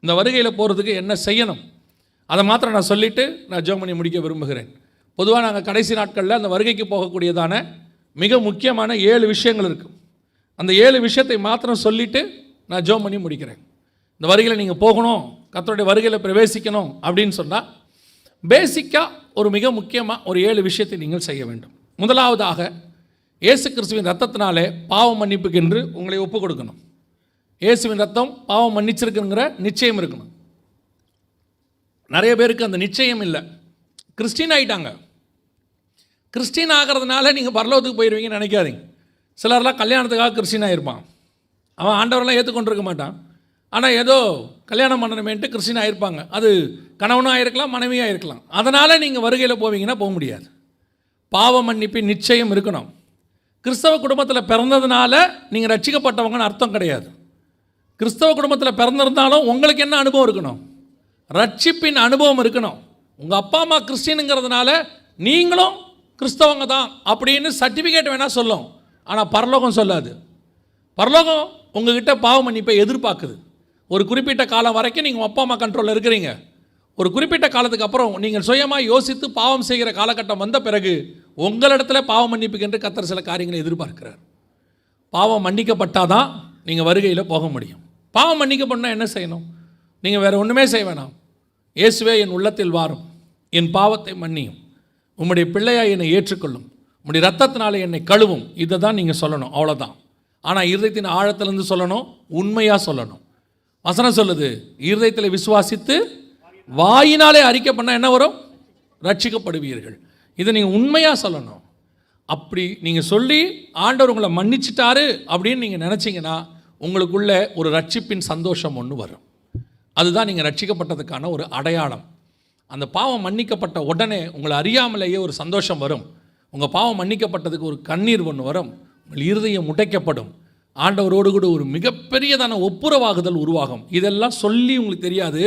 இந்த வருகையில் போகிறதுக்கு என்ன செய்யணும் அதை மாத்திரம் நான் சொல்லிவிட்டு நான் ஜெபம் பண்ணி முடிக்க விரும்புகிறேன். பொதுவாக நாங்கள் கடைசி நாட்களில் அந்த வருகைக்கு போகக்கூடியதான மிக முக்கியமான 7 விஷயங்கள் இருக்குது. அந்த 7 விஷயத்தை மாத்திரம் சொல்லிவிட்டு நான் ஜெபம் பண்ணி முடிக்கிறேன். இந்த வருகையில் நீங்கள் போகணும், கர்த்தருடைய வருகையில் பிரவேசிக்கணும் அப்படின்னு சொன்னால் பேசிக்காக ஒரு மிக முக்கியமாக ஒரு 7 விஷயத்தை நீங்கள் செய்ய வேண்டும். முதலாவதாக, இயேசு கிறிஸ்துவின் ரத்தத்தினாலே பாவம் மன்னிப்புக்கென்று உங்களை ஒப்புக் கொடுக்கணும். இயேசுவின் ரத்தம் பாவம் மன்னிச்சிருக்குங்கிற நிச்சயம் இருக்கணும். நிறைய பேருக்கு அந்த நிச்சயம் இல்லை. கிறிஸ்டின் ஆகிட்டாங்க. கிறிஸ்டின் ஆகிறதுனால நீங்கள் பரலோகத்துக்கு போயிடுவீங்கன்னு நினைக்காதீங்க. சிலர்லாம் கல்யாணத்துக்காக கிறிஸ்டின் ஆகிருப்பான். அவன் ஆண்டவரெலாம் ஏற்றுக்கொண்டிருக்க மாட்டான். ஆனால் ஏதோ கல்யாணம் பண்ணணுமேன்ட்டு கிறிஸ்டின் ஆகிருப்பாங்க. அது கணவனும் ஆகிருக்கலாம், மனைவியாக இருக்கலாம். அதனால் நீங்கள் வருகையில் போவீங்கன்னா போக முடியாது. பாவ மன்னிப்பின் நிச்சயம் இருக்கணும். கிறிஸ்தவ குடும்பத்தில் பிறந்ததுனால நீங்கள் ரட்சிக்கப்பட்டவங்கன்னு அர்த்தம் கிடையாது. கிறிஸ்தவ குடும்பத்தில் பிறந்திருந்தாலும் உங்களுக்கு என்ன அனுபவம் இருக்கணும்? ரட்சிப்பின் அனுபவம் இருக்கணும். உங்கள் அப்பா அம்மா கிறிஸ்டினுங்கிறதுனால நீங்களும் கிறிஸ்தவங்க தான் அப்படின்னு சர்டிஃபிகேட் வேணால் சொல்லும். ஆனால் பரலோகம் சொல்லாது. பரலோகம் உங்ககிட்ட பாவ மன்னிப்பை எதிர்பார்க்குது. ஒரு குறிப்பிட்ட காலம் வரைக்கும் நீங்கள் அப்பா அம்மா கண்ட்ரோலில் இருக்கிறீங்க. ஒரு குறிப்பிட்ட காலத்துக்கு அப்புறம் நீங்கள் சுயமாக யோசித்து பாவம் செய்கிற காலகட்டம் வந்த பிறகு உங்களிடத்தில் பாவம் மன்னிப்புக்கு என்று கர்த்தர் சில காரியங்களை எதிர்பார்க்கிறார். பாவம் மன்னிக்கப்பட்டால் தான் நீங்கள் வருகையில் போக முடியும். பாவம் மன்னிக்கப்படனா என்ன செய்யணும்? நீங்கள் வேறு ஒன்றுமே செய்ய வேணாம். இயேசுவே என் உள்ளத்தில் வாரும், என் பாவத்தை மன்னியும், உம்முடைய பிள்ளையாய் என்னை ஏற்றுக்கொள்ளும், உம்முடைய ரத்தத்தினாலே என்னை கழுவும். இதை தான் நீங்கள் சொல்லணும், அவ்வளோதான். ஆனால் இருதயத்தின் ஆழத்திலேருந்து சொல்லணும், உண்மையாக சொல்லணும். வசனம் சொல்லுது, இருதயத்தில் விசுவாசித்து வாயினாலே அறிக்கை பண்ணால் என்ன வரும்? ரட்சிக்கப்படுவீர்கள். இதை நீங்கள் உண்மையாக சொல்லணும். அப்படி நீங்கள் சொல்லி ஆண்டவர் உங்களை மன்னிச்சிட்டாரு அப்படின்னு நீங்கள் நினச்சிங்கன்னா உங்களுக்குள்ள ஒரு ரட்சிப்பின் சந்தோஷம் ஒன்று வரும். அதுதான் நீங்கள் ரட்சிக்கப்பட்டதுக்கான ஒரு அடையாளம். அந்த பாவம் மன்னிக்கப்பட்ட உடனே உங்களை அறியாமலேயே ஒரு சந்தோஷம் வரும். உங்கள் பாவம் மன்னிக்கப்பட்டதுக்கு ஒரு கண்ணீர் ஒன்று வரும். உங்கள் இருதயம் உடைக்கப்படும். ஆண்டவரோடு கூட ஒரு மிகப்பெரியதான ஒப்புரவாகுதல் உருவாகும். இதெல்லாம் சொல்லி உங்களுக்கு தெரியாது,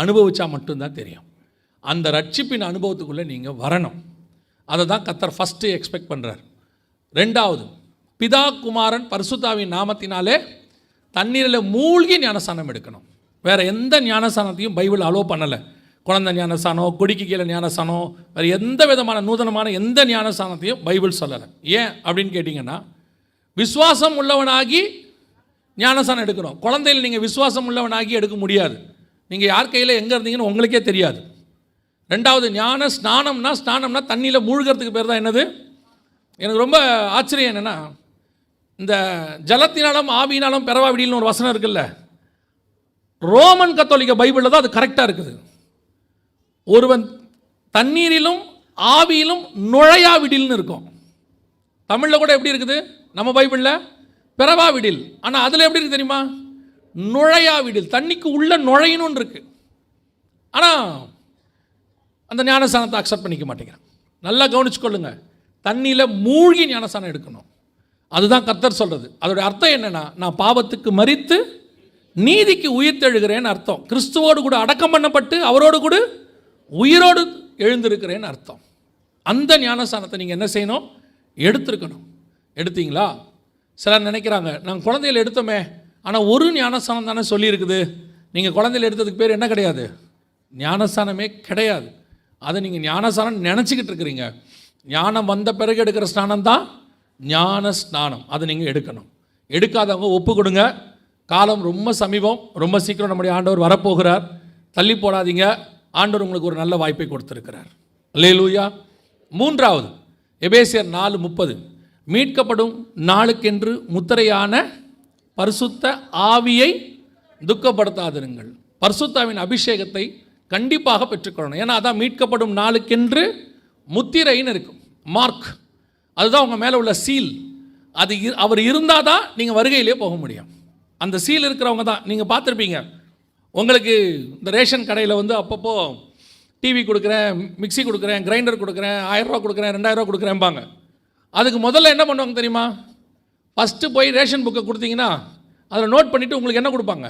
அனுபவிச்சா மட்டும்தான் தெரியும். அந்த ரட்சிப்பின் அனுபவத்துக்குள்ளே நீங்கள் வரணும். அதை தான் கர்த்தர் ஃபஸ்ட்டு எக்ஸ்பெக்ட் பண்ணுறார். ரெண்டாவது, பிதா குமாரன் பரிசுத்தாவின் நாமத்தினாலே தண்ணீரில் மூழ்கி ஞானஸ்தானம் எடுக்கணும். வேறு எந்த ஞானஸ்தானத்தையும் பைபிள் அலோவ் பண்ணலை. குழந்தை ஞானஸ்தானம், கொடிக்கு கீழே ஞானஸ்தானம், வேறு எந்த விதமான நூதனமான எந்த ஞானஸ்தானத்தையும் பைபிள் சொல்லலை. ஏன் அப்படின்னு கேட்டிங்கன்னா, விசுவாசம் உள்ளவனாகி ஞானஸ்தானம் எடுக்கிறோம். குழந்தையில் நீங்கள் விசுவாசம் உள்ளவனாகி எடுக்க முடியாது. நீங்கள் யார் கையில் எங்கே இருந்தீங்கன்னு உங்களுக்கே தெரியாது. ரெண்டாவது, ஞான ஸ்நானம்னா தண்ணியில் மூழ்கிறதுக்கு பேர் தான் என்னது? எனக்கு ரொம்ப ஆச்சரியம் என்னென்னா, இந்த ஜலத்தினாலும் ஆவியினாலும் பெறவாவிடில்னு ஒரு வசனம் இருக்குல்ல, ரோமன் கத்தோலிக்க பைபிளில் தான் அது கரெக்டாக இருக்குது. ஒருவன் தண்ணீரிலும் ஆவியிலும் நுழையாவிடில்னு இருக்கும். தமிழில் கூட எப்படி இருக்குது? நம்ம பைபிளில் பிறவாவிடில். ஆனால் அதில் எப்படி இருக்குது தெரியுமா? நுழையாவிடில். தண்ணிக்கு உள்ள நுழையணும்னு இருக்குது. ஆனால் அந்த ஞானஸ்தானத்தை அக்செப்ட் பண்ணிக்க மாட்டேங்கிறேன். நல்லா கவனிச்சுக்கொள்ளுங்க. தண்ணியில் மூழ்கி ஞானஸ்தானம் எடுக்கணும். அதுதான் கர்த்தர் சொல்கிறது. அதோடைய அர்த்தம் என்னென்னா, நான் பாவத்துக்கு மரித்து நீதிக்கு உயிர்த்தெழுகிறேன்னு அர்த்தம். கிறிஸ்துவோடு கூட அடக்கம் பண்ணப்பட்டு அவரோடு கூட உயிரோடு எழுந்திருக்கிறேன்னு அர்த்தம். அந்த ஞானஸ்தானத்தை நீங்கள் என்ன செய்யணும்? எடுத்திருக்கணும். எடுத்தீங்களா? சிலர் நினைக்கிறாங்க, நாங்கள் குழந்தையில் எடுத்தோமே, ஆனால் ஒரு ஞானஸ்தானம் தானே சொல்லியிருக்குது. நீங்கள் குழந்தையில் எடுத்ததுக்கு பேர் என்ன கிடையாது? ஞானஸ்தானமே கிடையாது. அதை நீங்கள் ஞானஸ்தானம் நினச்சிக்கிட்டு இருக்கிறீங்க. ஞானம் வந்த பிறகு எடுக்கிற ஸ்நானம் தான் ஞான ஸ்நானம். அதை நீங்கள் எடுக்கணும். எடுக்காதவங்க ஒப்பு கொடுங்க. காலம் ரொம்ப சமீபம், ரொம்ப சீக்கிரம் நம்முடைய ஆண்டவர் வரப்போகிறார். தள்ளி போடாதீங்க. ஆண்டவர் உங்களுக்கு ஒரு நல்ல வாய்ப்பை கொடுத்திருக்கிறார். அல்லேலூயா. மூன்றாவது, எபேசியர் 4:30, மீட்கப்படும் நாளுக்கென்று முத்திரையான பரிசுத்த ஆவியை துக்கப்படுத்தாதிருங்கள். பரிசுத்தாவின் அபிஷேகத்தை கண்டிப்பாக பெற்றுக்கொள்ளணும். ஏன்னா அதான் மீட்கப்படும் நாளுக்கென்று முத்திரைன்னு இருக்கும், மார்க். அதுதான் உங்கள் மேலே உள்ள சீல். அது அவர் இருந்தால் தான் நீங்கள் வருகையிலே போக முடியும். அந்த சீல் இருக்கிறவங்க தான். நீங்கள் பார்த்துருப்பீங்க, உங்களுக்கு இந்த ரேஷன் கடையில் வந்து அப்பப்போ டிவி கொடுக்குறேன், மிக்சி கொடுக்குறேன், கிரைண்டர் கொடுக்குறேன், 1000 ரூபா கொடுக்குறேன், 2000 ரூபா கொடுக்குறேன்பாங்க. அதுக்கு முதல்ல என்ன பண்ணுவாங்க தெரியுமா? ஃபஸ்ட்டு போய் ரேஷன் புக்கை கொடுத்தீங்கன்னா அதில் நோட் பண்ணிவிட்டு உங்களுக்கு என்ன கொடுப்பாங்க?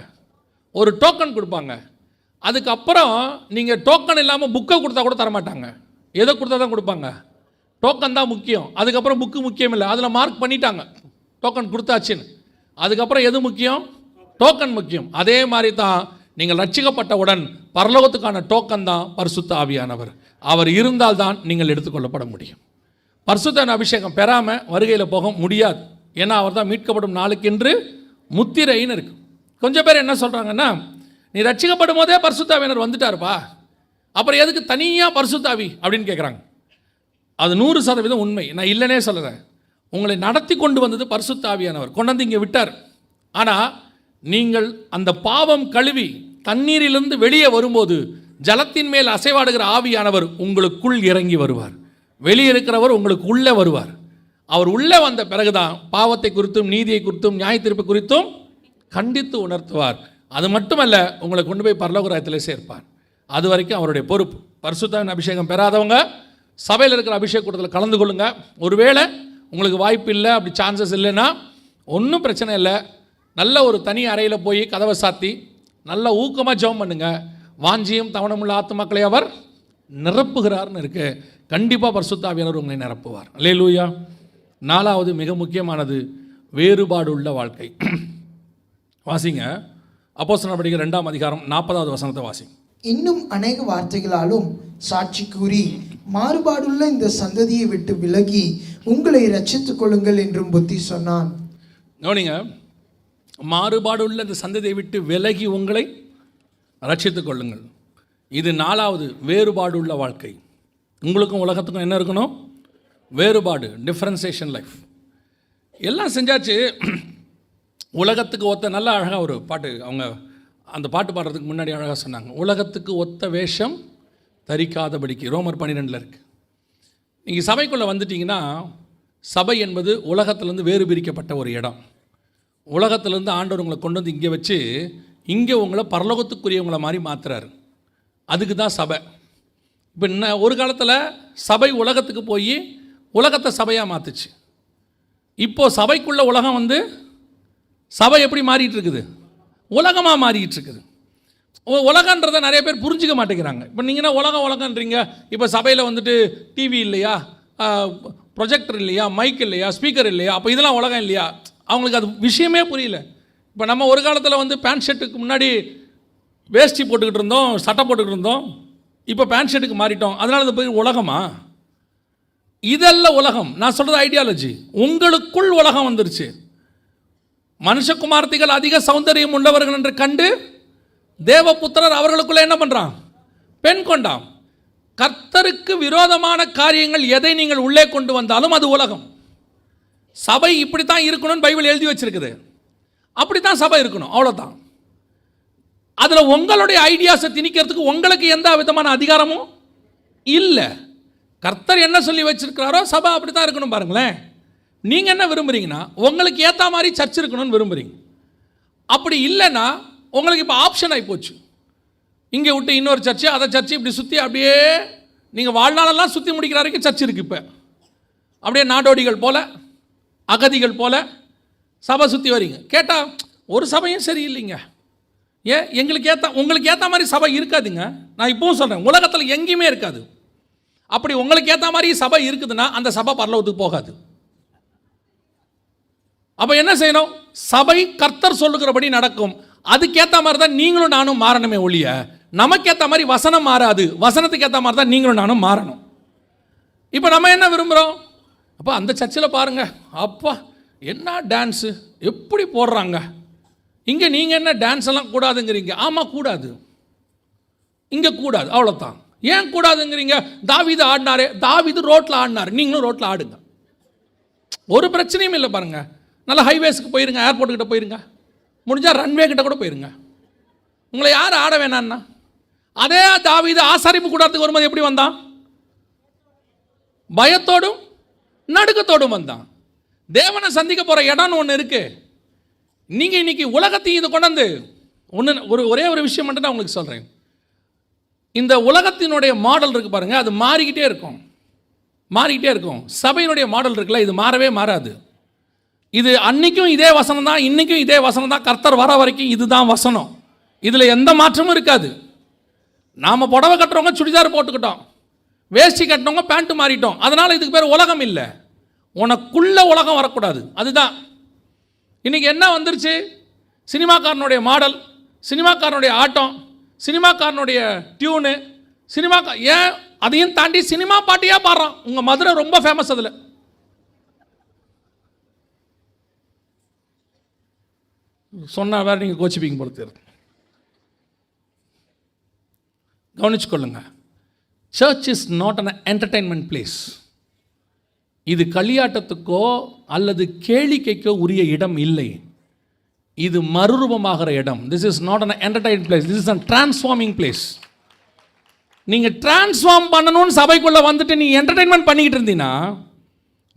ஒரு டோக்கன் கொடுப்பாங்க. அதுக்கப்புறம் நீங்கள் டோக்கன் இல்லாமல் புக்கை கொடுத்தா கூட தரமாட்டாங்க. எதை கொடுத்தா தான் கொடுப்பாங்க? டோக்கன் தான் முக்கியம். அதுக்கப்புறம் புக்கு முக்கியம் இல்லை. அதில் மார்க் பண்ணிட்டாங்க, டோக்கன் கொடுத்தாச்சுன்னு. அதுக்கப்புறம் எது முக்கியம்? டோக்கன் முக்கியம். அதே மாதிரி தான் நீங்கள் ரட்சிக்கப்பட்டவுடன் பரலோகத்துக்கான டோக்கன் தான் பரிசுத்த ஆவியானவர். அவர் இருந்தால்தான் நீங்கள் எடுத்துக்கொள்ளப்பட முடியும். பரிசுத்த அபிஷேகம் பெறாமல் வருகையில் போக முடியாது. ஏன்னா அவர் தான் மீட்கப்படும் நாளுக்கென்று முத்திரைன்னு இருக்கு. கொஞ்சம் பேர் என்ன சொல்கிறாங்கன்னா, நீ ரட்சிக்கப்படும் போதே பரிசுத்த ஆவியானவர் வந்துட்டாருப்பா, அப்புறம் எதுக்கு தனியாக பரிசுத்த ஆவி அப்படின்னு கேட்குறாங்க. அது 100% உண்மை. நான் இல்லைனே சொல்கிறேன். உங்களை நடத்தி கொண்டு வந்தது பரிசுத்த ஆவியானவர், கொண்டு வந்து இங்கே விட்டார். ஆனால் நீங்கள் அந்த பாவம் கழுவி தண்ணீரிலிருந்து வெளியே வரும்போது ஜலத்தின் மேல் அசைவாடுகிற ஆவியானவர் உங்களுக்குள் இறங்கி வருவார். வெளியே இருக்கிறவர் உங்களுக்கு உள்ளே வருவார். அவர் உள்ளே வந்த பிறகுதான் பாவத்தை குறித்தும் நீதியை குறித்தும் நியாயத்தீர்ப்பு குறித்தும் கண்டித்து உணர்த்துவார். அது மட்டுமல்ல, உங்களை கொண்டு போய் பரலோக ராஜ்யத்தில் சேர்ப்பார். அது வரைக்கும் அவருடைய பொறுப்பு. பரிசுத்த அபிஷேகம் பெறாதவங்க சபையில் இருக்கிற அபிஷேக கூட்டத்தில் கலந்து கொள்ளுங்க. ஒருவேளை உங்களுக்கு வாய்ப்பு இல்லை, அப்படி சான்சஸ் இல்லைன்னா ஒன்றும் பிரச்சனை இல்லை. நல்ல ஒரு தனி அறையில் போய் கதவை சாத்தி நல்ல ஊக்கமாக ஜெபம் பண்ணுங்க. வாஞ்சியும் தவணமுள்ள ஆத்துமாக்களை அவர் நிரப்புகிறார்னு இருக்கு. கண்டிப்பாக பரிசுத்த ஆவியானவர் உங்களை நிரப்புவார். அல்லேலூயா. 4வது மிக முக்கியமானது வேறுபாடு உள்ள வாழ்க்கை. வாசிங்க, அப்போஸ்தலர் நடவடிக்கைகள் 2ஆம் அதிகாரம் 40வது வசனத்தை வாசிங்க. இன்னும் அநேக வார்த்தைகளாலும் சாட்சி கூறி மாறுபாடுள்ள இந்த சந்ததியை விட்டு விலகி உங்களை ரட்சித்துக் கொள்ளுங்கள் என்றும் புத்தி சொன்னான். கவனிங்க, மாறுபாடுள்ள இந்த சந்ததியை விட்டு விலகி உங்களை ரட்சித்துக் கொள்ளுங்கள். இது 4வது வேறுபாடு உள்ள வாழ்க்கை. உங்களுக்கும் உலகத்துக்கும் என்ன இருக்கணும்? வேறுபாடு, டிஃப்ரென்சியேஷன் லைஃப். எல்லாம் செஞ்சாச்சு. உலகத்துக்கு ஒத்த, நல்ல அழகாக ஒரு பாட்டு, அவங்க அந்த பாட்டு பாடுறதுக்கு முன்னாடி அழகாக சொன்னாங்க, உலகத்துக்கு ஒத்த வேஷம் தரிக்காதபடிக்கு. ரோமர் 12 இருக்குது. நீங்கள் சபைக்குள்ளே வந்துட்டிங்கன்னா, சபை என்பது உலகத்திலேருந்து வேறு பிரிக்கப்பட்ட ஒரு இடம். உலகத்திலேருந்து ஆண்டவர் உங்களை கொண்டு வந்து இங்கே வச்சு இங்கே உங்களை பரலோகத்துக்குரியவங்களை மாதிரி மாற்றுறாரு. அதுக்கு தான் சபை. இப்போ ஒரு காலத்தில் சபை உலகத்துக்கு போய் உலகத்தை சபையாக மாற்றுச்சு. இப்போது சபைக்குள்ள உலகம் வந்து சபை எப்படி மாறிட்டு இருக்குது? உலகமாக மாறிக்கிட்டு இருக்குது. உலகன்றதை நிறைய பேர் புரிஞ்சிக்க மாட்டேங்கிறாங்க. இப்போ நீங்கன்னா உலகன்றீங்க. இப்போ சபையில் வந்துட்டு டிவி இல்லையா, ப்ரொஜெக்டர் இல்லையா, மைக் இல்லையா, ஸ்பீக்கர் இல்லையா, அப்போ இதெல்லாம் உலகம் இல்லையா? அவங்களுக்கு அது விஷயமே புரியல. இப்போ நம்ம ஒரு காலத்தில் வந்து பேண்ட் ஷர்ட்டுக்கு முன்னாடி வேஷ்டி போட்டுக்கிட்டு இருந்தோம், சட்டை போட்டுக்கிட்டு இருந்தோம். இப்போ பேண்ட் ஷர்ட்டுக்கு மாறிட்டோம். அதனால அது போய் உலகமா? இதெல்லாம் உலகம். நான் சொல்கிறது ஐடியாலஜி. உங்களுக்குள் உலகம் வந்துருச்சு. மனுஷகுமார்த்திகள் அதிக சௌந்தரியம் உள்ளவர்கள் என்று கண்டு தேவபுத்திரர் அவர்களுக்குள்ள என்ன பண்ணுறான்? பெண் கொண்டான். கர்த்தருக்கு விரோதமான காரியங்கள் எதை நீங்கள் உள்ளே கொண்டு வந்தாலும் அது உலகம். சபை இப்படி தான் இருக்கணும்னு பைபிள் எழுதி வச்சிருக்குது. அப்படி தான் சபை இருக்கணும், அவ்வளோதான். அதில் உங்களுடைய ஐடியாஸை திணிக்கிறதுக்கு உங்களுக்கு எந்த விதமான அதிகாரமும் இல்லை. கர்த்தர் என்ன சொல்லி வச்சிருக்கிறாரோ சபை அப்படி தான் இருக்கணும். பாருங்களேன், நீங்கள் என்ன விரும்புகிறீங்கன்னா உங்களுக்கு ஏற்ற மாதிரி சர்ச் இருக்கணும்னு விரும்புகிறீங்க. அப்படி இல்லைன்னா உங்களுக்கு இப்போ ஆப்ஷன் ஆகி போச்சு. இங்கே விட்டு இன்னொரு சர்ச்சு, அதை சர்ச்சு இப்படி சுற்றி அப்படியே நீங்கள் வாழ்நாளெல்லாம் சுற்றி முடிக்கிற வரைக்கும் சர்ச் இருக்குது. இப்போ அப்படியே நாடோடிகள் போல், அகதிகள் போல் சபை சுற்றி வரீங்க. கேட்டால் ஒரு சபையும் சரியில்லைங்க. ஏன்? உங்களுக்கு ஏற்ற மாதிரி சபை இருக்காதுங்க. நான் இப்பவும் சொல்கிறேன், உலகத்தில் எங்கேயுமே இருக்காது. அப்படி உங்களுக்கு ஏற்ற மாதிரி சபை இருக்குதுன்னா அந்த சபை பரலோகத்துக்கு போகாது. அப்போ என்ன செய்யணும்? சபை கர்த்தர் சொல்லுகிறபடி நடக்கும். அதுக்கேற்ற மாதிரி தான் நீங்களும் நானும் மாறணுமே ஒழிய நமக்கேற்ற மாதிரி வசனம் மாறாது. வசனத்துக்கு ஏற்ற மாதிரி தான் நீங்களும் நானும் மாறணும். இப்போ நம்ம என்ன விரும்புகிறோம்? அப்போ அந்த சர்ச்சில் பாருங்கள், அப்பா என்ன டான்ஸு எப்படி போடுறாங்க. இங்கே நீங்கள் என்ன டான்ஸ் எல்லாம் கூடாதுங்கிறீங்க. ஆமாம் கூடாது, இங்கே கூடாது, அவ்வளோதான். ஏன் கூடாதுங்கிறீங்க? தாவீது ஆடினாரே, தாவீது ரோட்டில் ஆடினார், நீங்களும் ரோட்டில் ஆடுங்க, ஒரு பிரச்சனையும் இல்லை. பாருங்கள், நல்லா ஹைவேஸுக்கு போயிருங்க, ஏர்போர்ட்டுக்கிட்ட போயிருங்க, முடிஞ்சால் ரன்வே கிட்ட கூட போயிருங்க. உங்களை யார் ஆட வேணான்னா? அதே தாவீது ஆசாரிப்பு கூடாரத்துக்கு வரும்போது எப்படி வந்தான்? பயத்தோடும் நடுக்கத்தோடும் வந்தான். தேவனை சந்திக்க போகிற இடம்னு ஒன்று இருக்கு. நீங்கள் இன்னைக்கு உலகத்தையும் இது கொண்டாந்து ஒரே ஒரு விஷயம் மட்டும் நான் உங்களுக்கு சொல்கிறேன். இந்த உலகத்தினுடைய மாடல் இருக்குது பாருங்க, அது மாறிக்கிட்டே இருக்கும். சபையினுடைய மாடல் இருக்குல்ல, இது மாறவே மாறாது. இது அன்னைக்கும் இதே வசனம் தான், இன்னைக்கும் இதே வசனம் தான். கர்த்தர் வர வரைக்கும் இதுதான் வசனம். இதில் எந்த மாற்றமும் இருக்காது. நாம் புடவை கட்டுறவங்க சுடிதார் போட்டுக்கிட்டோம், வேஷ்டி கட்டினவங்க பேண்ட்டு மாறிட்டோம். அதனால் இதுக்கு பேர் உலகம் இல்லை. உனக்குள்ள உலகம் வரக்கூடாது. அதுதான் இன்னைக்கு என்ன வந்துருச்சு? சினிமாக்காரனுடைய மாடல், சினிமாக்காரனுடைய ஆட்டம், சினிமாக்காரனுடைய டியூனு, ஏன் அதையும் தாண்டி சினிமா பாட்டியாக பாடுறான். உங்கள் மதுரை ரொம்ப ஃபேமஸ். அதில் சொன்னால் வேறு நீங்கள் கோச்சிப்பீங்க பொறுத்து. கவனிச்சுக்கொள்ளுங்க, church is not an entertainment place. இது களியாட்டத்துக்கோ அல்லது கேளிக்கைக்கோ உரிய இடம் இல்லை. இது மறுரூபமாகிற இடம். This is not an entertainment place, this is an transforming place. நீங்கள் டிரான்ஸ்ஃபார்ம் பண்ணணும்னு சபைக்குள்ளே வந்துட்டு நீ என்டர்டைன்மெண்ட் பண்ணிக்கிட்டு இருந்தீங்கன்னா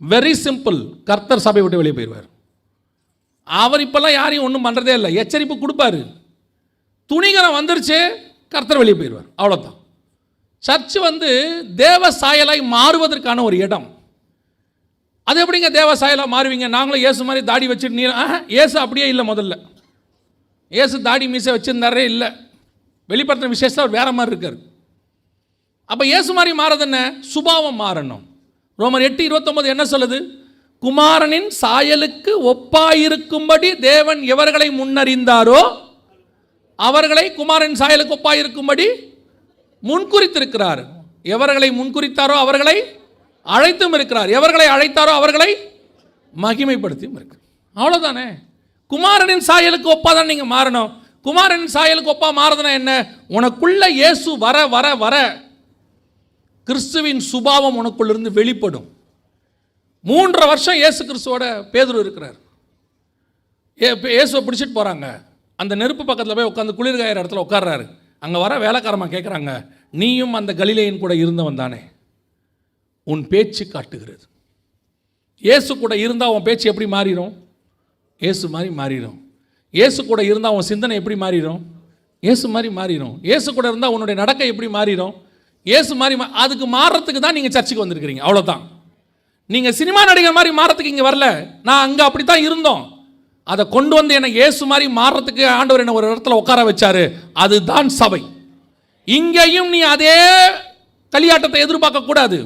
வெரி சிம்பிள், கர்த்தர் சபை விட்டு வெளியே போயிடுவார். அவர் இப்போல்லாம் யாரையும் ஒன்றும் பண்ணுறதே இல்லை, எச்சரிப்பு கொடுப்பாரு. துணிகரம் வந்துருச்சு, கர்த்தர் வெளியே போயிடுவார், அவ்வளோதான். சர்ச் தேவ சாயலாய் மாறுவதற்கான ஒரு இடம். அது எப்படிங்க தேவ சாயலாக மாறுவீங்க? நாங்களும் இயேசு மாதிரி தாடி வச்சுட்டு இயேசு அப்படியே இல்லை. முதல்ல இயேசு தாடி மீசை வச்சுருந்தாரே இல்லை. வெளிப்படுத்தின விசேஷம் அவர் வேற மாதிரி இருக்கார். அப்போ இயேசு மாதிரி மாறது என்ன? சுபாவம் மாறணும். ரோமர் 8:29 என்ன சொல்லுது? குமாரனின் சாயலுக்கு ஒப்பாயிருக்கும்படி தேவன் எவர்களை முன்னறிந்தாரோ அவர்களை குமாரனின் சாயலுக்கு ஒப்பாயிருக்கும்படி முன்குறித்திருக்கிறார். எவர்களை முன்குறித்தாரோ அவர்களை அழைத்தும் இருக்கிறார். எவர்களை அழைத்தாரோ அவர்களை மகிமைப்படுத்தியும் இருக்கிறார். அவ்வளோதானே. குமாரனின் சாயலுக்கு ஒப்பா தான் நீங்கள் மாறணும். குமாரனின் சாயலுக்கு ஒப்பா மாறுதுன்னா என்ன? உனக்குள்ள இயேசு வர வர வர கிறிஸ்துவின் சுபாவம் உனக்குள்ளிருந்து வெளிப்படும். 3.5 வருஷம் இயேசு கிறிஸ்துவோட பேதுரு இருக்கிறார். இயேசுவை பிடிச்சிட்டு போகிறாங்க. அந்த நெருப்பு பக்கத்தில் போய் உட்காந்து குளிர்காயிற இடத்துல உட்கார்றாரு. அங்கே வர வேலைக்காரமாக கேட்குறாங்க, நீயும் அந்த கலிலேயன் கூட இருந்தவன் தானே? உன் பேச்சு காட்டுகிறது. இயேசு கூட இருந்தால் உன் பேச்சு எப்படி மாறிடும்? இயேசு மாதிரி மாறிடும். இயேசு கூட இருந்தால் உன் சிந்தனை எப்படி மாறிடும்? இயேசு மாதிரி மாறிடும். இயேசு கூட இருந்தால் உன்னுடைய நடக்கை எப்படி மாறிடும்? இயேசு மாதிரி. அதுக்கு மாறுறதுக்கு தான் நீங்கள் சர்ச்சுக்கு வந்திருக்கிறீங்க, அவ்வளோதான். நீங்கள் சினிமா நடிகர் மாதிரி மாறுறதுக்கு இங்கே வரல. நான் அங்கே அப்படி தான் இருந்தோம். அதை கொண்டு வந்து என்னை இயேசு மாதிரி மாறுறதுக்கு ஆண்டவர் என்ன ஒரு இடத்துல உட்கார வச்சாரு. அதுதான் சபை. இங்கேயும் நீ அதே களியாட்டத்தை எதிர்பார்க்கக்கூடாது,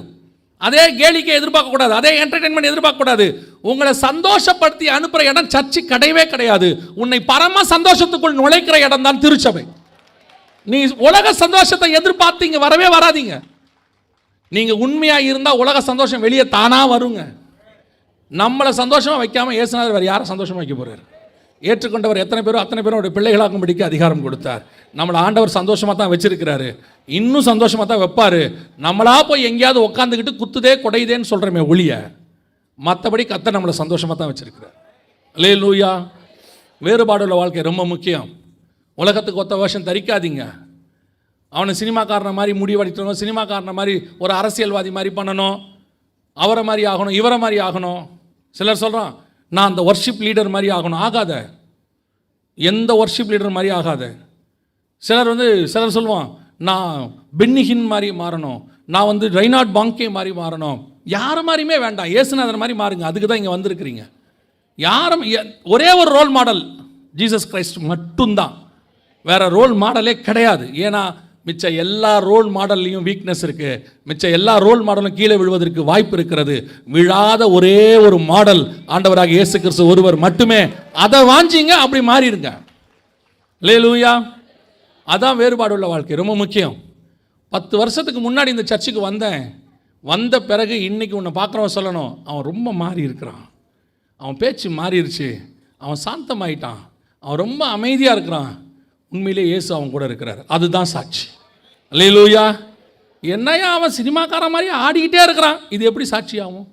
அதே கேலிக்கை எதிர்பார்க்கக்கூடாது, அதே என்டர்டெயின்மெண்ட் எதிர்பார்க்கக்கூடாது. உங்களை சந்தோஷப்படுத்தி அனுப்புகிற இடம் சர்ச்சு கிடையவே கிடையாது. உன்னை பரம சந்தோஷத்துக்குள் நுழைக்கிற இடம் தான் திருச்சபை. நீ உலக சந்தோஷத்தை எதிர்பார்த்து இங்கே வரவே வராதீங்க. நீங்கள் உண்மையாக இருந்தால் உலக சந்தோஷம் வெளியே தானாக வருங்க. நம்மளை சந்தோஷமாக வைக்காமல் இயேசுநாதர் வேறு யாரை சந்தோஷமாக வைக்க போகிறார்? ஏற்றுக்கொண்டவர் எத்தனை பேரோ அத்தனை பேரும் அவருடைய பிள்ளைகளாக்கும்படிக்கு அதிகாரம் கொடுத்தார். நம்மளை ஆண்டவர் சந்தோஷமாக தான் வச்சிருக்கிறாரு, இன்னும் சந்தோஷமாக தான் வைப்பார். நம்மளா போய் எங்கேயாவது உட்காந்துக்கிட்டு குத்துதே குடையுதேன்னு சொல்கிறோமே ஒழிய மற்றபடி கர்த்தர் நம்மளை சந்தோஷமாக தான் வச்சிருக்கிறார். அல்லேலூயா. வேறுபாடுள்ள வாழ்க்கை ரொம்ப முக்கியம். உலகத்துக்கு ஒத்த வேஷம் தரிக்காதீங்க. அவனை சினிமாக்காரனை மாதிரி முடிவெடுக்கணும், சினிமாக்காரனை மாதிரி ஒரு அரசியல்வாதி மாதிரி பண்ணணும், அவரை மாதிரி ஆகணும், இவரை மாதிரி ஆகணும். சிலர் சொல்கிறான், நான் அந்த வர்ஷிப் லீடர் மாதிரி ஆகணும். ஆகாத. எந்த வர்ஷிப் லீடர் மாதிரி ஆகாத. சிலர் சொல்லுவான், நான் பென்னிஹின் மாதிரி மாறணும், நான் ரெய்னார்ட் பாங்கே மாதிரி மாறணும். யார் மாதிரியுமே வேண்டாம், இயேசுநாதர் மாதிரி மாறுங்க. அதுக்கு தான் இங்கே வந்திருக்கிறீங்க. யாரும் ஒரே ஒரு ரோல் மாடல் ஜீசஸ் கிரைஸ்ட் மட்டும்தான், வேற ரோல் மாடலே கிடையாது. ஏன்னா மிச்ச எல்லா ரோல் மாடல்லையும் வீக்னஸ் இருக்குது. மிச்ச எல்லா ரோல் மாடலும் கீழே விழுவதற்கு வாய்ப்பு இருக்கிறது. விழாத ஒரே ஒரு மாடல் ஆண்டவராக இயேசு கிறிஸ்து ஒருவர் மட்டுமே. அதை வாஞ்சிங்க, அப்படி மாறிடுங்க. அல்லேலூயா. அதான் வேறுபாடு உள்ள வாழ்க்கை, ரொம்ப முக்கியம். 10 வருஷத்துக்கு முன்னாடி இந்த சர்ச்சுக்கு வந்த பிறகு இன்னைக்கு உன்னை பார்க்குறவன் சொல்லணும், அவன் ரொம்ப மாறி இருக்கிறான், அவன் பேச்சு மாறிடுச்சு, அவன் சாந்தமாயிட்டான், அவன் ரொம்ப அமைதியாக இருக்கிறான். உண்மையிலே இயேசு அவன் கூட இருக்கிறார். அதுதான் சாட்சி. அல்லேலூயா. என்னையா அவன் சினிமாக்காரன் மாதிரி ஆடிக்கிட்டே இருக்கிறான், இது எப்படி சாட்சி ஆகும்?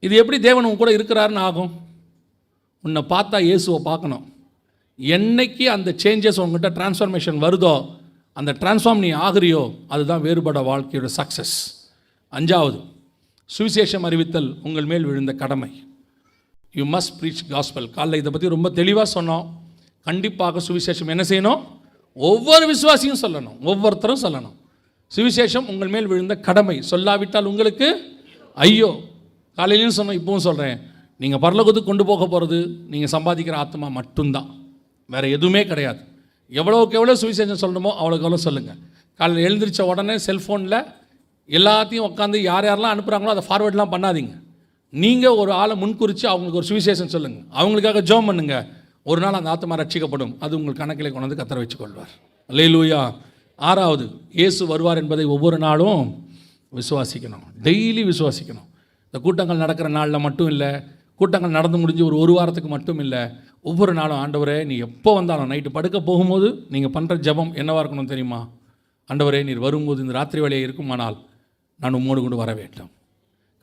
இது எப்படி தேவன் உன் கூட இருக்கிறாருன்னு ஆகும்? உன்னை பார்த்தா இயேசுவை பார்க்கணும். என்னைக்கு அந்த சேஞ்சஸ் உங்ககிட்ட டிரான்ஸ்ஃபர்மேஷன் வருதோ, அந்த டிரான்ஸ்ஃபார்ம் நீ ஆகிறியோ, அதுதான் வேறுபட வாழ்க்கையோட சக்ஸஸ். 5வது, சுவிசேஷம் அறிவித்தல் உங்கள் மேல் விழுந்த கடமை. You must preach gospel. காலைல இதை பற்றி ரொம்ப தெளிவாக சொன்னோம். கண்டிப்பாக சுவிசேஷம் என்ன செய்யணும்? ஒவ்வொரு விசுவாசியும் சொல்லணும், ஒவ்வொருத்தரும் சொல்லணும். சுவிசேஷம் உங்கள் மேல் விழுந்த கடமை. சொல்லாவிட்டால் உங்களுக்கு ஐயோ. காலையிலையும் சொன்னோம், இப்பவும் சொல்கிறேன், நீங்கள் பரலோகத்துக்கு கொண்டு போக போகிறது நீங்கள் சம்பாதிக்கிற ஆத்மா மட்டும்தான், வேறு எதுவுமே கிடையாது. எவ்வளோக்கு எவ்வளோ சுவிசேஷம் சொல்லணுமோ அவ்வளோக்கு எவ்வளோ சொல்லுங்கள். காலையில் எழுந்திரிச்ச உடனே செல்ஃபோனில் எல்லாத்தையும் உட்காந்து யார் யாரெல்லாம் அனுப்புகிறாங்களோ அதை ஃபார்வேர்ட்லாம் பண்ணாதீங்க. நீங்கள் ஒரு ஆளை முன்குறித்து அவங்களுக்கு ஒரு சுவிசேஷம் சொல்லுங்கள், அவங்களுக்காக ஜெபம் பண்ணுங்கள். ஒரு நாள் அந்த ஆத்மா ரட்சிக்கப்படும். அது உங்கள் கணக்கிலே கொண்டு வந்து கர்த்தர் வச்சுக்கொள்வார். அல்லேலூயா. 6வது, இயேசு வருவார் என்பதை ஒவ்வொரு நாளும் விசுவாசிக்கணும். டெய்லி விசுவாசிக்கணும். இந்த கூட்டங்கள் நடக்கிற நாளில் மட்டும் இல்லை, கூட்டங்கள் நடந்து முடிஞ்சு ஒரு வாரத்துக்கு மட்டும் இல்லை, ஒவ்வொரு நாளும் ஆண்டவரே நீ எப்போ வந்தாலும் நைட்டு படுக்க போகும்போது நீங்கள் பண்ணுற ஜெபம் என்னவாக இருக்கணும் தெரியுமா? ஆண்டவரே நீர் வரும்போது இந்த ராத்திரி வேலையை இருக்குமானால் நான் உம்மோடு கொண்டு வர வேண்டும்.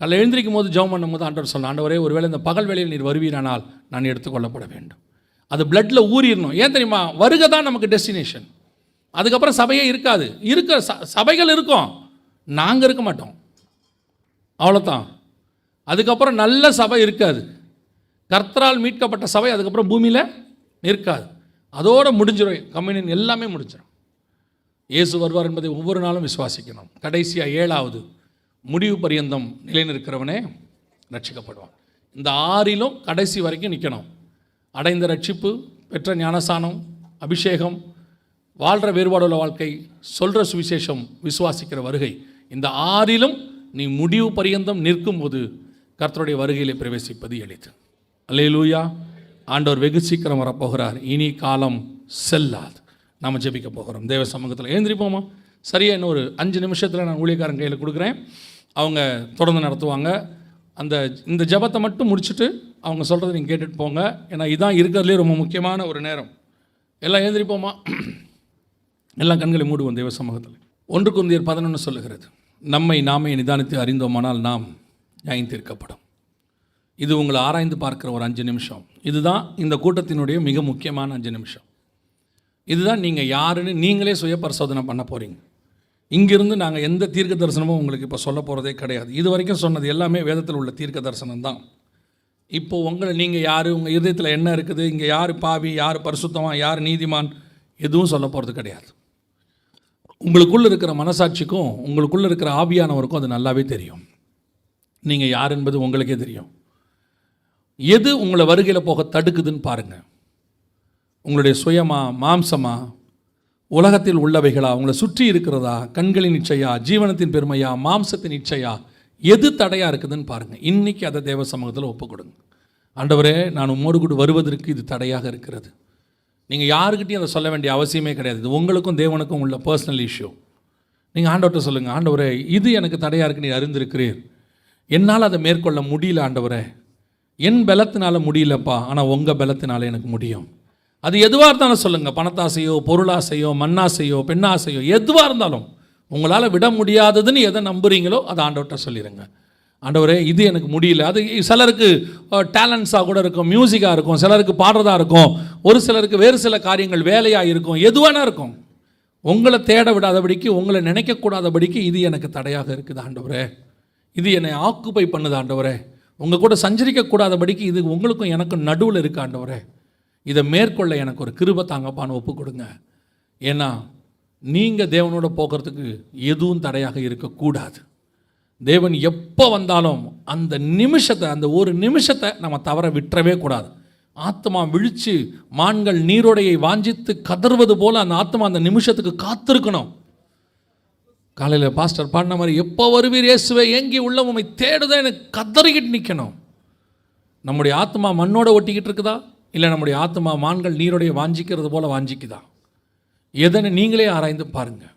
காலையில் எழுந்திரிக்கும் போது ஜெபம் பண்ணும்போது ஆண்டவர் சொல்லலாம், ஆண்டவரே ஒருவேளை இந்த பகல் வேளையில் நீர் வருவீரானால் நான் எடுத்துக்கொள்ளப்பட வேண்டும். அது பிளட்டில் ஊறிடணும். ஏன் தெரியுமா? வருகை தான் நமக்கு டெஸ்டினேஷன். அதுக்கப்புறம் சபையே இருக்காது. இருக்க சபைகள் இருக்கும், நாங்கள் இருக்க மாட்டோம், அவ்வளோதான். அதுக்கப்புறம் நல்ல சபை இருக்காது. கர்த்தரால் மீட்கப்பட்ட சபை அதுக்கப்புறம் பூமியில் இருக்காது. அதோடு முடிஞ்சிடும், கம்யூனியன் எல்லாமே முடிஞ்சிடும். இயேசு வருவார் என்பதை ஒவ்வொரு நாளும் விசுவாசிக்கணும். கடைசியாக 7வது, முடிவு பரியந்தம் நிலைநிற்கிறவனே ரட்சிக்கப்படுவான். இந்த 6லும் கடைசி வரைக்கும் நிற்கணும். அடைந்த ரட்சிப்பு, பெற்ற ஞானசானம், அபிஷேகம், வாழ்கிற வேறுபாடுள்ள வாழ்க்கை, சொல்கிற சுவிசேஷம், விசுவாசிக்கிற வருகை, இந்த 6லும் நீ முடிவு பரியந்தம் நிற்கும்போது கர்த்தருடைய வருகையிலே பிரவேசிப்பது எளிது. அல்லேலூயா. ஆண்டவர் வெகு சீக்கிரம் வரப்போகிறார். இனி காலம் செல்லாது. நாம் ஜெபிக்க போகிறோம். தேவ சமூகத்தில் எழுந்திரிப்போமா? சரியாக இன்னொரு 5 நிமிஷத்தில் நான் ஊழியக்காரன் கையில் கொடுக்குறேன். அவங்க தொடர்ந்து நடத்துவாங்க. இந்த ஜெபத்தை மட்டும் முடிச்சுட்டு அவங்க சொல்கிறத நீங்கள் கேட்டுட்டு போங்க. ஏன்னா இதான் இருக்கிறதுலே ரொம்ப முக்கியமான ஒரு நேரம். எல்லாம் எழுந்திரிப்போமா? எல்லாம் கண்களை மூடுவோம் தேவ சமூகத்தில். 1 கொரிந்தியர் 11 சொல்லுகிறது, நம்மை நாமே நிதானித்து அறிந்தோமானால் நாம் நியாயம் தீர்க்கப்படும். இது உங்களை ஆராய்ந்து பார்க்குற ஒரு 5 நிமிஷம். இதுதான் இந்த கூட்டத்தினுடைய மிக முக்கியமான 5 நிமிஷம். இதுதான் நீங்கள் யாருன்னு நீங்களே சுய பரிசோதனை பண்ண போகிறீங்க. இங்கிருந்து நாங்கள் எந்த தீர்க்க தரிசனமும் உங்களுக்கு இப்போ சொல்ல போகிறதே கிடையாது. இது வரைக்கும் சொன்னது எல்லாமே வேதத்தில் உள்ள தீர்க்க தரிசனம் தான். இப்போது நீங்கள் யார், உங்கள் இதயத்தில் என்ன இருக்குது, இங்கே யார் பாவி, யார் பரிசுத்தமாக, யார் நீதிமான், எதுவும் சொல்ல போகிறது கிடையாது. உங்களுக்குள்ளே இருக்கிற மனசாட்சிக்கும் உங்களுக்குள்ளே இருக்கிற ஆவியானவருக்கும் அது நல்லாவே தெரியும். நீங்கள் யார் என்பது உங்களுக்கே தெரியும். எது உங்களை வருகையில் போக தடுக்குதுன்னு பாருங்கள். உங்களுடைய சுயமா, மாம்சமா, உலகத்தில் உள்ளவைகளா, உங்களை சுற்றி இருக்கிறதா, கண்களின் இச்சையா, ஜீவனத்தின் பெருமையா, மாம்சத்தின் இச்சையா, எது தடையாக இருக்குதுன்னு பாருங்கள். இன்றைக்கி அதை தேவ சமூகத்தில் ஒப்புக் கொடுங்க. ஆண்டவரே நான் உம்மோடு கூட வருவதற்கு இது தடையாக இருக்கிறது. நீங்கள் யாருக்கிட்டையும் அதை சொல்ல வேண்டிய அவசியமே கிடையாது. இது உங்களுக்கும் தேவனுக்கும் உள்ள பர்சனல் இஷ்யூ. நீங்கள் ஆண்டவர்கிட்ட சொல்லுங்கள், ஆண்டவரே இது எனக்கு தடையாக இருக்கு, நீ அறிந்திருக்கிறீர், என்னால் அதை மேற்கொள்ள முடியல ஆண்டவரே, என் பலத்தினால முடியலப்பா, ஆனால் உங்கள் பலத்தினால எனக்கு முடியும். அது எதுவாக இருந்தாலும் சொல்லுங்கள். பணத்தாசையோ, பொருளாசையோ, மண்ணாசையோ, பெண்ணாசையோ, எதுவாக இருந்தாலும் உங்களால் விட முடியாததுன்னு எதை நம்புறீங்களோ அதை ஆண்டவர்கிட்ட சொல்லிடுங்க. ஆண்டவரே இது எனக்கு முடியல. அது சிலருக்கு டேலண்ட்ஸாக கூட இருக்கும், மியூசிக்காக இருக்கும், சிலருக்கு பாடுறதா இருக்கும், ஒரு சிலருக்கு வேறு சில காரியங்கள் வேலையாக இருக்கும், எதுவானா இருக்கும். உங்களை தேட விடாதபடிக்கு, உங்களை நினைக்கக்கூடாதபடிக்கு இது எனக்கு தடையாக இருக்குது ஆண்டவரே, இது என்னை ஆக்குப்பை பண்ணுது ஆண்டவரே, உங்கள் கூட சஞ்சரிக்கக்கூடாதபடிக்கு இது உங்களுக்கும் எனக்கும் நடுவில் இருக்குது ஆண்டவரே, இதை மேற்கொள்ள எனக்கு ஒரு கிருபை தாங்கப்பான்னு ஒப்பு கொடுங்க. ஏன்னா நீங்கள் தேவனோட போகிறதுக்கு எதுவும் தடையாக இருக்கக்கூடாது. தேவன் எப்போ வந்தாலும் அந்த நிமிஷத்தை, அந்த ஒரு நிமிஷத்தை நம்ம தவற விட்டுறவே கூடாது. ஆத்மா விழித்து மான்கள் நீரோடையை வாஞ்சித்து கதறுவது போல் அந்த ஆத்மா அந்த நிமிஷத்துக்கு காத்திருக்கணும். காலையில் பாஸ்டர் பாடின மாதிரி, எப்போ வருவீர் இயேசுவே, ஏங்கி உள்ள உம்மை தேடுதான் எனக்கு கதறிக்கிட்டு நிற்கணும். நம்முடைய ஆத்மா மண்ணோட ஒட்டிக்கிட்டு இருக்குதா, இல்லை நம்முடைய ஆத்மா மான்கள் நீரோடைய வாஞ்சிக்கிறது போல் வாஞ்சிக்குதா? எதனை நீங்களே ஆராய்ந்து பாருங்கள்.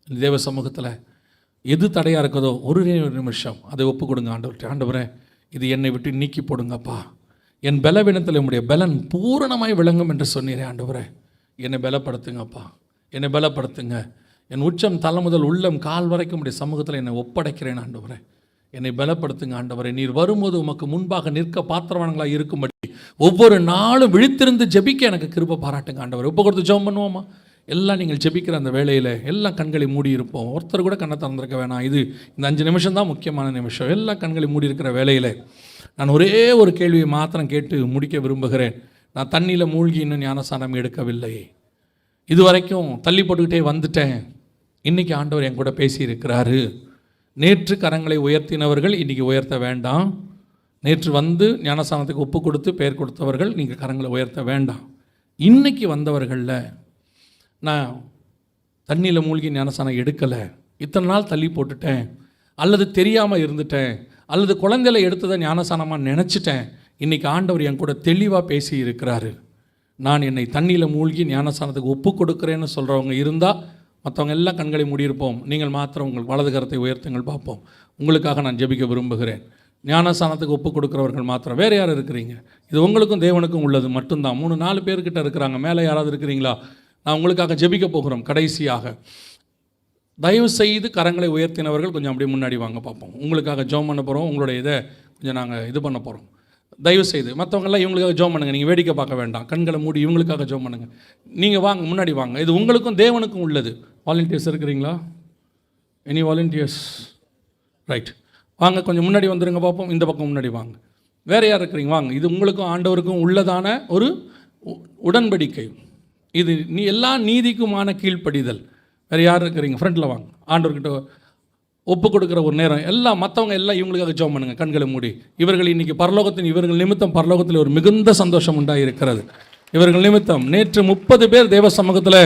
தேவ சமூகத்தில் எது தடையாக இருக்குதோ ஒரு நிமிஷம் அதை ஒப்பு கொடுங்க ஆண்டவர்கிட்ட. ஆண்டவரே இது என்னை விட்டு நீக்கி போடுங்கப்பா, என் பலவீனத்தில் உம்முடைய பலன் பூரணமாய் விளங்கும் என்று சொன்னீரே ஆண்டவரே, என்னை பலப்படுத்துங்கப்பா, என்னை பலப்படுத்துங்க. என் உச்சம் தலை முதல் உள்ளம் கால் வரைக்கும் உடைய சமூகத்தில் என்னை ஒப்படைக்கிறேன் ஆண்டவரே, என்னை பலப்படுத்துங்க ஆண்டவரே. நீர் வரும்போது உமக்கு முன்பாக நிற்க பாத்திரவான்களாக இருக்கும்படி ஒவ்வொரு நாளும் விழித்திருந்து ஜெபிக்க எனக்கு கிருபை பாராட்டுங்க ஆண்டவரே. ஒப்பு கொடுத்து ஜெபம் பண்ணுவோமா? எல்லாம் நீங்கள் ஜெபிக்கிற அந்த வேளையில் எல்லாம் கண்களை மூடி இருப்போம். ஒருத்தர் கூட கண்ணை திறந்திருக்க வேணாம். இந்த 5 நிமிஷம் தான் முக்கியமான நிமிஷம். எல்லாம் கண்களை மூடி இருக்கிற வேளையில் நான் ஒரே ஒரு கேள்வியை மாத்திரம் கேட்டு முடிக்க விரும்புகிறேன். நான் தண்ணியில் மூழ்கி இன்னும் ஞானசானம் எடுக்கவில்லை, இதுவரைக்கும் தள்ளி போட்டுக்கிட்டே வந்துட்டேன். இன்றைக்கி ஆண்டவர் என் கூட பேசியிருக்கிறாரு. நேற்று கரங்களை உயர்த்தினவர்கள் இன்றைக்கி உயர்த்த வேண்டாம். நேற்று வந்து ஞானசானத்துக்கு ஒப்பு கொடுத்து பெயர் கொடுத்தவர்கள் நீங்கள் கரங்களை உயர்த்த வேண்டாம். இன்றைக்கி வந்தவர்களில் நான் தண்ணியில் மூழ்கி ஞானசானம் எடுக்கலை, இத்தனை நாள் தள்ளி போட்டுட்டேன், அல்லது தெரியாமல் இருந்துட்டேன், அல்லது குழந்தையில எடுத்ததை ஞானசானமாக நினச்சிட்டேன், இன்றைக்கி ஆண்டவர் என் கூட தெளிவாக பேசி இருக்கிறாரு. நான் என்னை தண்ணியில் மூழ்கி ஞானஸ்தானத்துக்கு ஒப்பு கொடுக்குறேன்னு சொல்கிறவங்க இருந்தால் மற்றவங்க எல்லாம் கண்களை மூடியிருப்போம். நீங்கள் மாத்திரம் உங்கள் வலது கரத்தை உயர்த்துங்கள் பார்ப்போம். உங்களுக்காக நான் ஜெபிக்க விரும்புகிறேன். ஞானஸ்தானத்துக்கு ஒப்பு கொடுக்குறவர்கள் மாத்திரம். வேறு யார் இருக்கிறீங்க? இது உங்களுக்கும் தேவனுக்கும் உள்ளது மட்டும்தான். 3-4 பேர்கிட்ட இருக்கிறாங்க. மேலே யாராவது இருக்கிறீங்களா? நான் உங்களுக்காக ஜெபிக்க போகிறோம். கடைசியாக தயவு செய்து கரங்களை உயர்த்தினவர்கள் கொஞ்சம் அப்படியே முன்னாடி வாங்க பார்ப்போம். உங்களுக்காக ஜெபம் பண்ண போகிறோம். உங்களுடைய இதை கொஞ்சம் நாங்கள் இது பண்ண போகிறோம். தயவு செய்து மற்றவங்கெல்லாம் இவங்களுக்காக ஜெபம் பண்ணுங்கள். நீங்கள் வேடிக்கை பார்க்க வேண்டாம். கண்களை மூடி இவங்களுக்காக ஜெபம் பண்ணுங்கள். நீங்கள் வாங்க, முன்னாடி வாங்க. இது உங்களுக்கும் தேவனுக்கும் உள்ளது. வாலண்டியர்ஸ் இருக்கிறீங்களா? Any volunteers? ரைட், வாங்க கொஞ்சம் முன்னாடி வந்துடுங்க பார்ப்போம். இந்த பக்கம் முன்னாடி வாங்க. வேறு யார் இருக்கிறீங்க? வாங்க. இது உங்களுக்கும் ஆண்டவருக்கும் உள்ளதான ஒரு உடன்படிக்கை. இது எல்லா நீதிக்குமான கீழ்ப்படிதல். வேறு யார் இருக்கிறீங்க? ஃப்ரண்ட்டில் வாங்க. ஆண்டவர்கிட்ட ஒப்பு கொடுக்குற ஒரு நேரம். எல்லாம் மற்றவங்க எல்லாம் இவங்களுக்காக ஜெபம் பண்ணுங்க. கண்களை மூடி. இவர்கள் இன்றைக்கி இவர்கள் நிமித்தம் பரலோகத்தில் ஒரு மிகுந்த சந்தோஷம் உண்டாயிருக்கிறது. இவர்கள் நிமித்தம் நேற்று 30 பேர் தேவ சமூகத்தில்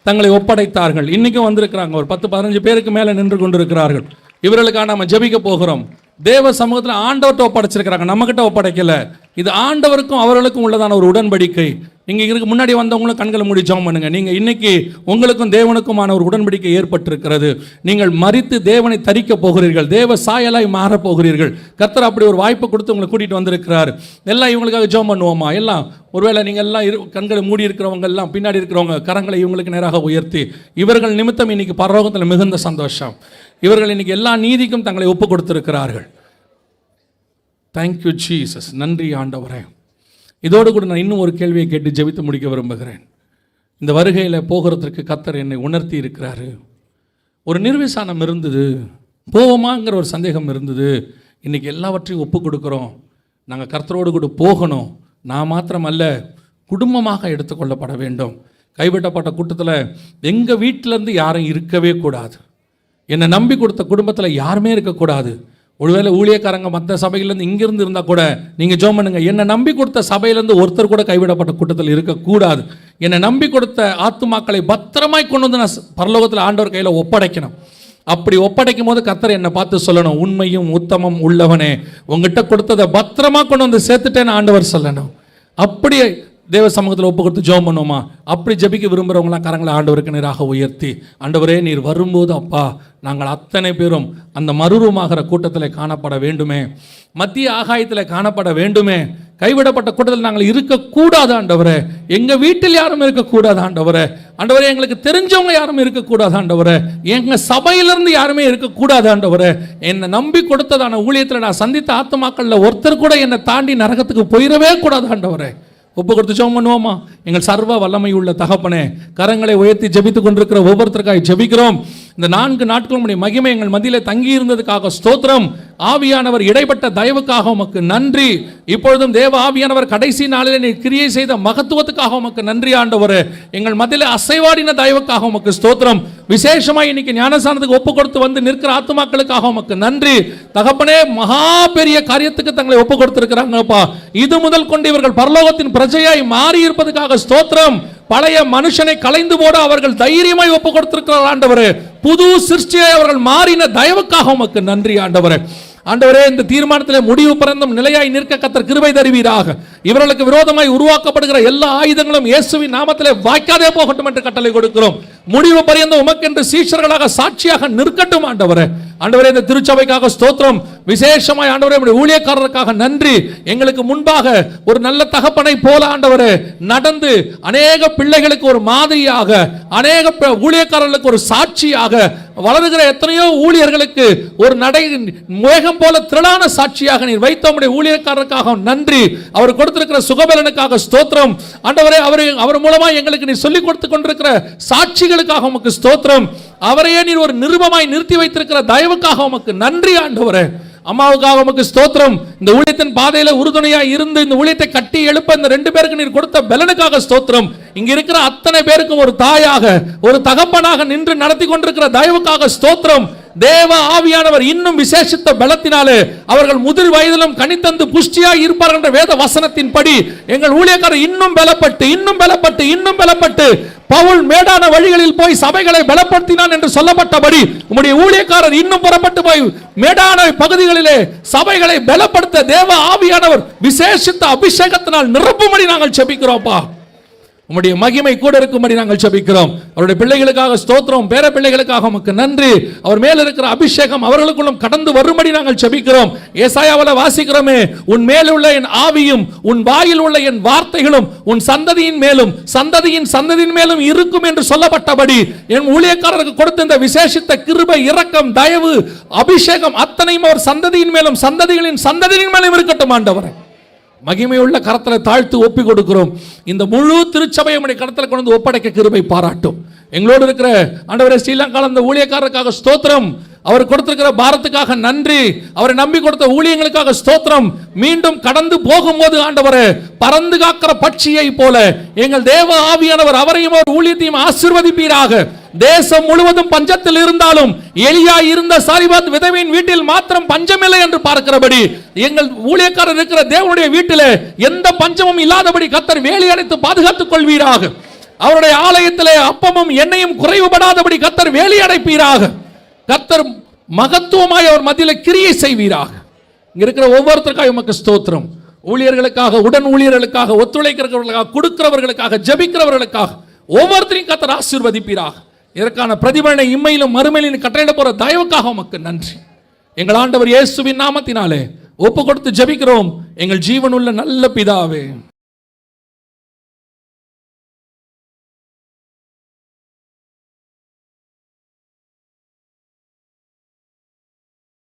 தங்களை ஒப்படைத்தார்கள். இன்றைக்கும் வந்திருக்கிறாங்க. ஒரு 10-15 பேருக்கு மேலே நின்று கொண்டிருக்கிறார்கள். இவர்களுக்காக நம்ம ஜெபிக்க போகிறோம். தேவ சமூகத்தில் ஆண்டவர்கிட்ட ஒப்படைச்சிருக்கிறாங்க, நம்மக்கிட்ட ஒப்படைக்கல. இது ஆண்டவருக்கும் அவர்களுக்கும் உள்ளதான ஒரு உடன்படிக்கை. நீங்கள் இதுக்கு முன்னாடி வந்தவங்களும் கண்களை மூடி ஜெபம் பண்ணுங்க. நீங்கள் இன்னைக்கு உங்களுக்கும் தேவனுக்குமான ஒரு உடன்படிக்கை ஏற்பட்டிருக்கிறது. நீங்கள் மரித்து தேவனை தரிக்க போகிறீர்கள். தேவ சாயலாய் மாறப் போகிறீர்கள். கர்த்தர் அப்படி ஒரு வாய்ப்பு கொடுத்து உங்களை கூட்டிகிட்டு வந்திருக்கிறார். எல்லாம் இவங்களுக்காக ஜெபம் பண்ணுவோமா? எல்லாம் ஒருவேளை நீங்கள் எல்லாம் கண்களை மூடி இருக்கிறவங்க எல்லாம் பின்னாடி இருக்கிறவங்க கரங்களை இவங்களுக்கு நேராக உயர்த்தி, இவர்கள் நிமித்தம் இன்னைக்கு பரலோகத்தில் மிகுந்த சந்தோஷம். இவர்கள் இன்னைக்கு எல்லா நீதிக்கும் தங்களை ஒப்பு கொடுத்திருக்கிறார்கள். Thank you Jesus. நன்றி ஆண்டவரே. இதோடு கூட நான் இன்னும் ஒரு கேள்வியை கேட்டு ஜெபித்து முடிக்க விரும்புகிறேன். இந்த வருகையில் போகிறதுக்கு கர்த்தர் என்னை உணர்த்தி இருக்கிறாரு. ஒரு நிர்விசானம் இருந்தது, போவோமாங்கிற ஒரு சந்தேகம் இருந்தது. இன்றைக்கி எல்லாவற்றையும் ஒப்பு கொடுக்குறோம். நாங்கள் கர்த்தரோடு கூட போகணும். நான் மாத்திரமல்ல, குடும்பமாக எடுத்துக்கொள்ளப்பட வேண்டும். கைவிட்டப்பட்ட கூட்டத்தில் எங்கள் வீட்டிலேருந்து யாரும் இருக்கவே கூடாது. என்னை நம்பி கொடுத்த குடும்பத்தில் யாருமே இருக்கக்கூடாது. ஒருவேளை ஊழியக்காரங்க மற்ற சபையிலேருந்து இங்கிருந்து இருந்தால் கூட நீங்கள் ஜெபம் பண்ணுங்க. என்னை நம்பி கொடுத்த சபையிலேருந்து ஒருத்தர் கூட கைவிடப்பட்ட கூட்டத்தில் இருக்கக்கூடாது. என்னை நம்பி கொடுத்த ஆத்துமாக்களை பத்திரமாய் கொண்டு வந்து நான் பரலோகத்தில் ஆண்டவர் கையில் ஒப்படைக்கணும். அப்படி ஒப்படைக்கும் போது கர்த்தர் என்னை பார்த்து சொல்லணும், உண்மையும் உத்தமம் உள்ளவனே, உங்ககிட்ட கொடுத்ததை பத்திரமா கொண்டு வந்து சேர்த்துட்டேன்னு ஆண்டவர் சொல்லணும். அப்படியே தேவ சமூகத்தில் ஒப்பு கொடுத்து ஜெபம் பண்ணுவோமா? அப்படி ஜெபிக்க விரும்புகிறவங்களாம் கரங்களை ஆண்டவருக்கு நேராக உயர்த்தி, ஆண்டவரே நீர் வரும்போது அப்பா நாங்கள் அத்தனை பேரும் அந்த மறுரூபமாகிற கூட்டத்தில் காணப்பட வேண்டுமே, மத்திய ஆகாயத்தில் காணப்பட வேண்டுமே. கைவிடப்பட்ட கூட்டத்தில் நாங்கள் இருக்கக்கூடாது ஆண்டவரே. எங்கள் வீட்டில் யாரும் இருக்கக்கூடாது ஆண்டவரே. ஆண்டவரே எங்களுக்கு தெரிஞ்சவங்க யாரும் இருக்கக்கூடாது ஆண்டவரே. எங்கள் சபையிலிருந்து யாருமே இருக்கக்கூடாது ஆண்டவரே. என்னை நம்பி கொடுத்ததான ஊழியத்தில் நான் சந்தித்த ஆத்துமாக்களில் ஒருத்தர் கூட என்னை தாண்டி நரகத்துக்கு போயிடவே கூடாது ஆண்டவரே. ஒப்பு கொடுத்து ஜெபம் பண்ணுவோமா? எங்கள் சர்வ வல்லமை உள்ள தகப்பனே, கரங்களை உயர்த்தி ஜெபித்துக் கொண்டிருக்கிற ஒவ்வொருத்தருக்காக ஜெபிக்கிறோம். இந்த 4 நாட்களும் மகிமை எங்கள் மத்தியிலே தங்கி இருந்ததுக்காக ஸ்தோத்திரம். ஆவியானவர் இடைப்பட்ட தயவுக்காக உமக்கு நன்றி. இப்பொழுதும் தேவ ஆவியானவர் கடைசி நாளிலே நீ கிரியை செய்த மகத்துவத்துக்காக உமக்கு நன்றி ஆண்டவரே. எங்கள் மத்தியிலே அசைவாடின தயவுக்காக உமக்கு ஸ்தோத்திரம். விசேஷமாக இன்னைக்கு ஞானஸ்தானத்துக்கு ஒப்பு கொடுத்து வந்து நிற்கிற ஆத்துமாக்களுக்காக உமக்கு நன்றி தகப்பனே. மகா பெரிய காரியத்துக்கு தங்களை ஒப்பு கொடுத்திருக்கிறாங்கப்பா. இது முதல் கொண்டு இவர்கள் பரலோகத்தின் பிரஜையாய் மாறி இருப்பதற்காக ஸ்தோத்திரம். பழைய மனுஷனை கலைந்து போட அவர்கள் தைரியமாய் ஒப்பு கொடுத்திருக்கிறார் ஆண்டவரே. புது சிருஷ்டியாய் அவர்கள் மாறின தயவுக்காக உமக்கு நன்றி ஆண்டவரே. ஆண்டவரே, இந்த தீர்மானத்தில் முடிவு பிறந்தும் நிலையாய் நிற்க கர்த்தர் கிருபை தருவீராக. இவர்களுக்கு விரோதமாய் உருவாக்கப்படுகிற எல்லா ஆயுதங்களும் இயேசுவின் நாமத்திலே வாய்க்காதே போகட்டும் என்று கட்டளை கொடுக்கிறோம். முடிவு பரியந்தம் உமக்கென்று சீஷர்களாக சாட்சியாக நிற்கட்டும் ஆண்டவரே. ஆண்டவரே, இந்த திருச்சபைக்காக ஸ்தோத்திரம். விசேஷமாய் ஆண்டவரே ஊழியக்காரருக்காக நன்றி. எங்களுக்கு முன்பாக ஒரு நல்ல தகப்பனை போல ஆண்டவரே நடந்து அநேக பிள்ளைகளுக்கு ஒரு மாதிரியாக, அநேக ஊழியக்காரர்களுக்கு ஒரு சாட்சியாக, வளருகிற எத்தனையோ ஊழியர்களுக்கு ஒரு நடை மேகம் போல திரளான சாட்சியாக நீர் வைத்த உம்முடைய ஊழியக்காரருக்காக நன்றி. அவர் கொடுத்திருக்கிற சுகபலனுக்காக ஸ்தோத்திரம் ஆண்டவரே. அவர் மூலமா எங்களுக்கு நீர் சொல்லிக் கொடுத்து கொண்டிருக்கிற சாட்சிகளுக்காக உமக்கு ஸ்தோத்திரம். அவரையே நீர் ஒரு நிருபமாய் நிறுத்தி வைத்திருக்கிற தயவுக்காக உமக்கு நன்றி ஆண்டவரே. அம்மாவுக்காக உமக்கு ஸ்தோத்திரம். இந்த ஊழியத்தின் பாதையில உறுதுணையாய் இருந்து இந்த ஊழியத்தை கட்டி எழுப்ப இந்த 2 பேருக்கு நீர் கொடுத்த பலனுக்காக ஸ்தோத்திரம். இங்க இருக்கிற அத்தனை பேருக்கும் ஒரு தாயாக, ஒரு தகப்பனாக நின்று நடத்தி கொண்டிருக்கிற தயவுக்காக ஸ்தோத்திரம். தேவ ஆவியானவர் இன்னும் விசேஷித்த பலத்தினாலே அவர்கள் முதிர் வயதிலும் கனித்தந்து புஷ்டியாய் இருப்பார்கள் என்ற வேத வசனத்தின்படி எங்கள் ஊழியக்காரர் இன்னும் பலப்பட்டு பவுல் மேடான வழிகளில் போய் சபைகளை பலப்படுத்தினான் என்று சொல்லப்பட்டபடி உம்முடைய ஊழியக்காரர் இன்னும் புறப்பட்டு போய் மேடான பகுதிகளிலே சபைகளை பலப்படுத்த தேவ ஆவியானவர் விசேஷித்த அபிஷேகத்தினால் நிரப்பும்படி நாங்கள் ஜெபிக்கிறோம்ப்பா. உம்முடைய மகிமை கூட இருக்கும்படி நாங்கள் ஜெபிக்கிறோம். அவருடைய பிள்ளைகளுக்காக ஸ்தோத்திரம், பேர பிள்ளைகளுக்காக உமக்கு நன்றி. அவர் மேல் இருக்கிற அபிஷேகம் அவர்களுக்குள்ளும் கடந்து வரும்படி நாங்கள் ஜெபிக்கிறோம். ஏசாயாவில் வாசிக்கிறோமே, உன் மேல் உள்ள என் ஆவியும் உன் வாயில் உள்ள என் வார்த்தைகளும் உன் சந்ததியின் மேலும் சந்ததியின் சந்ததியின் மேலும் இருக்கும் என்று சொல்லப்பட்டபடி என் ஊழியக்காரருக்கு கொடுத்த இந்த விசேஷித்த கிருபை, இரக்கம், தயவு, அபிஷேகம் அத்தனையும் அவர் சந்ததியின் மேலும் சந்ததிகளின் சந்ததியின் மேலும் இருக்கட்டும். ஆண்டவரே, மகிமையுள்ள கரத்தில் தாழ்த்து ஒப்பி கொடுக்கிறோம். இந்த முழு திருச்சபையை உடைய கரத்தில் கொண்டு ஒப்படைக்க கிருபை பாராட்டும். எங்களோடு இருக்கிற ஆண்டவரே ஸ்ரீலங்காவில் அந்த ஊழியக்காரருக்காக ஸ்தோத்திரம், அவர் கொடுத்திருக்கிற பாரத்துக்காக நன்றி, அவரை நம்பி கொடுத்த ஊழியங்களுக்காக ஸ்தோத்திரம். மீண்டும் கடந்து போகும்போது ஆண்டவரே, பறந்து காக்கிற பட்சியை போல எங்கள் தேவ ஆவியானவர் அவரையும் அவர் ஊழியத்தையும் ஆசீர்வதிப்பீராக. தேசம் முழுவதும் பஞ்சத்தில் இருந்தாலும் எலியா இருந்த சாரிபாத் விதவையின் வீட்டில் மாத்திரம் பஞ்சமில்லை என்று பார்க்கிறபடி எங்கள் ஊழியக்காரர் இருக்கிற தேவனுடைய வீட்டிலே எந்த பஞ்சமும் இல்லாதபடி கர்த்தர் வேலி அடைத்து பாதுகாத்துக் கொள்வீராக. அவருடைய ஆலயத்திலே அப்பமும் எண்ணெயும் குறைவுபடாதபடி கர்த்தர் வேலி அடைப்பீராக. கர்த்தர் மகத்துவமாய் அவர் மத்தியில் கிரியை செய்வீராக. இங்க இருக்கிற ஒவ்வொருத்தருக்காக உமக்கு ஸ்தோத்திரம். ஊழியர்களுக்காக, உடன் ஊழியர்களுக்காக, ஒத்துழைக்கிறவர்களுக்காக, கொடுக்கிறவர்களுக்காக, ஜெபிக்கிறவர்களுக்காக ஒவ்வொருத்தரையும் கர்த்தர் ஆசீர்வதிப்பீராக. இதற்கான பிரதிபலனை இம்மையிலும் மறுமையிலும் கட்டளையிட போற தயவுக்காக உமக்கு நன்றி. எங்கள் ஆண்டவர் இயேசுவின் நாமத்தினாலே ஒப்பு கொடுத்து ஜெபிக்கிறோம் எங்கள் ஜீவனுள்ள நல்ல பிதாவே.